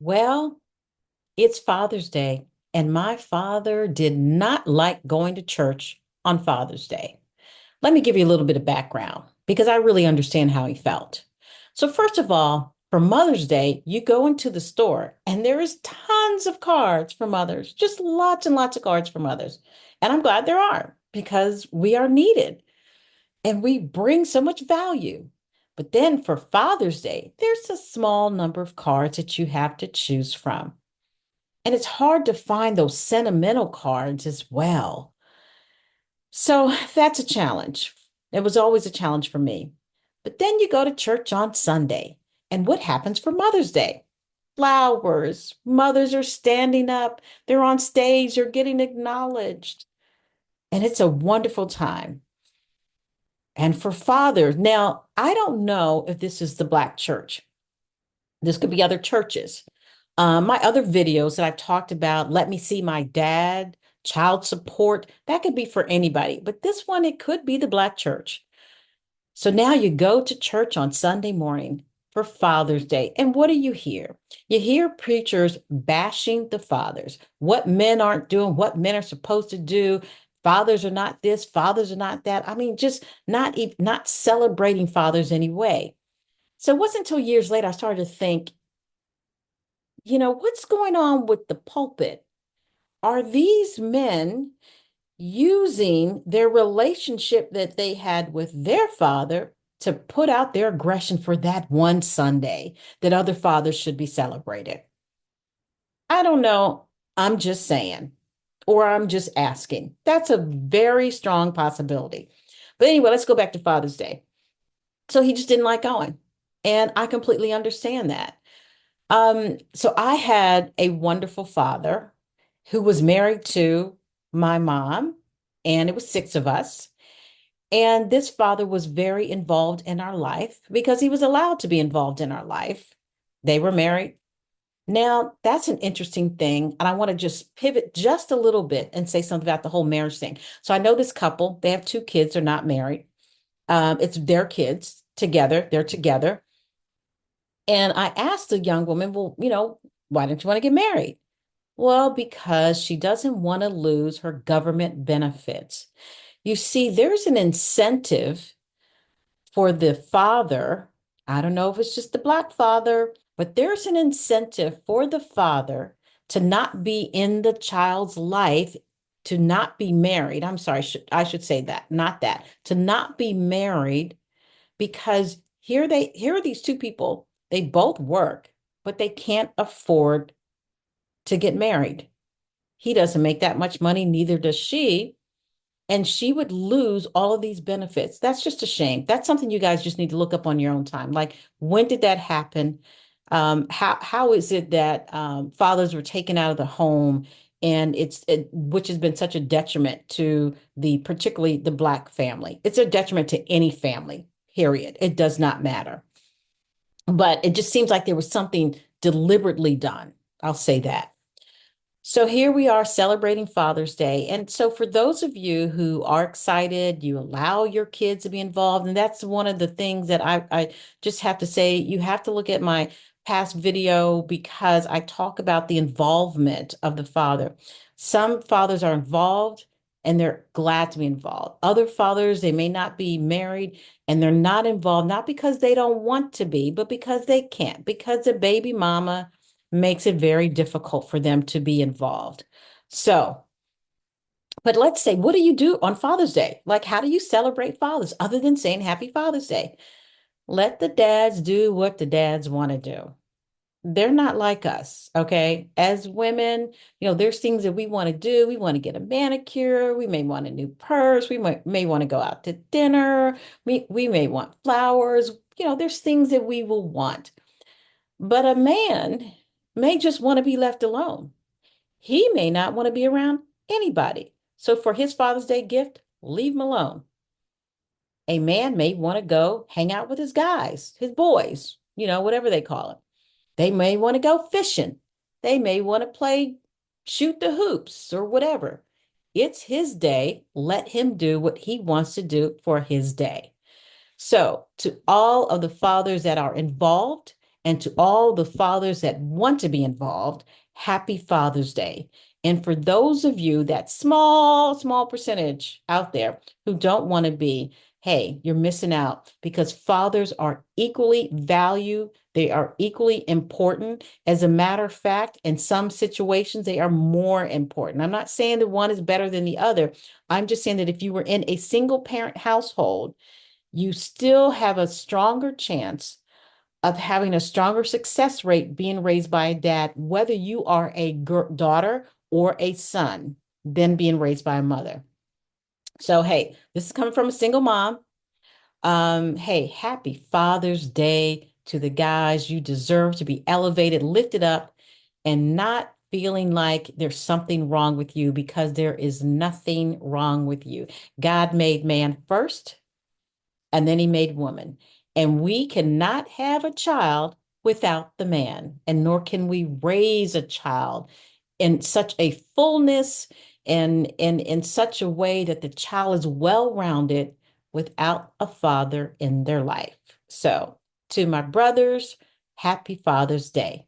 Well, it's Father's Day, and my father did not like going to church on Father's Day. Let me give you a little bit of background because I really understand how he felt. So, first of all, for Mother's Day, you go into the store and there is tons of cards for mothers, just lots and lots of cards for mothers. And I'm glad there are because we are needed and we bring so much value. But then for Father's Day, there's a small number of cards that you have to choose from. And it's hard to find those sentimental cards as well. So that's a challenge. It was always a challenge for me. But then you go to church on Sunday. And what happens for Mother's Day? Flowers. Mothers are standing up. They're on stage. They're getting acknowledged. And it's a wonderful time. And for fathers, now, I don't know if this is the Black church. This could be other churches. My other videos that I've talked about, let me see my dad, child support, that could be for anybody. But this one, it could be the Black church. So now you go to church on Sunday morning for Father's Day. And what do you hear? You hear preachers bashing the fathers, what men aren't doing, what men are supposed to do. Fathers are not this, fathers are not that. I mean, just not celebrating fathers anyway. So it wasn't until years later I started to think, what's going on with the pulpit? Are these men using their relationship that they had with their father to put out their aggression for that one Sunday that other fathers should be celebrated? I don't know. I'm just saying, or I'm just asking. That's a very strong possibility. But anyway, let's go back to Father's Day. So he just didn't like going. And I completely understand that. So I had a wonderful father who was married to my mom, and it was six of us. And this father was very involved in our life because he was allowed to be involved in our life. They were married. Now, that's an interesting thing. And I want to just pivot just a little bit and say something about the whole marriage thing. So I know this couple, they have two kids, they're not married. It's their kids together, they're together. And I asked the young woman, well, why don't you want to get married? Well, because she doesn't want to lose her government benefits. You see, there's an incentive for the father. I don't know if it's just the Black father, but there's an incentive for the father to not be in the child's life, to not be married. I'm sorry, I should say that, not that, to not be married because here are these two people, they both work, but they can't afford to get married. He doesn't make that much money, neither does she. And she would lose all of these benefits. That's just a shame. That's something you guys just need to look up on your own time. Like, when did that happen? How is it that fathers were taken out of the home, and which has been such a detriment to particularly the Black family. It's a detriment to any family, period. It does not matter. But it just seems like there was something deliberately done. I'll say that. So here we are celebrating Father's Day. And so for those of you who are excited, you allow your kids to be involved. And that's one of the things that I just have to say, you have to look at my past video because I talk about the involvement of the father. Some fathers are involved and they're glad to be involved. Other fathers, they may not be married and they're not involved, not because they don't want to be, but because they can't, because the baby mama makes it very difficult for them to be involved. So, but let's say, what do you do on Father's Day? Like, how do you celebrate fathers other than saying Happy Father's Day? Let the dads do what the dads want to do. They're not like us, okay? As women, there's things that we want to do. We want to get a manicure. We may want a new purse. We may want to go out to dinner. We may want flowers. There's things that we will want. But a man may just want to be left alone. He may not want to be around anybody. So for his Father's Day gift, leave him alone. A man may want to go hang out with his guys, his boys, whatever they call it. They may want to go fishing. They may want to shoot the hoops or whatever. It's his day. Let him do what he wants to do for his day. So, to all of the fathers that are involved And to all the fathers that want to be involved, happy Father's Day. And for those of you, that small percentage out there who don't want to be, hey, you're missing out because fathers are equally valued. They are equally important. As a matter of fact, in some situations, they are more important. I'm not saying that one is better than the other. I'm just saying that if you were in a single parent household, you still have a stronger chance of having a stronger success rate being raised by a dad, whether you are a daughter or a son, than being raised by a mother. So, hey, this is coming from a single mom. Hey, happy Father's Day to the guys. You deserve to be elevated, lifted up, and not feeling like there's something wrong with you because there is nothing wrong with you. God made man first, and then he made woman. And we cannot have a child without the man, and nor can we raise a child in such a fullness and in such a way that the child is well-rounded without a father in their life. So, to my brothers, happy Father's Day.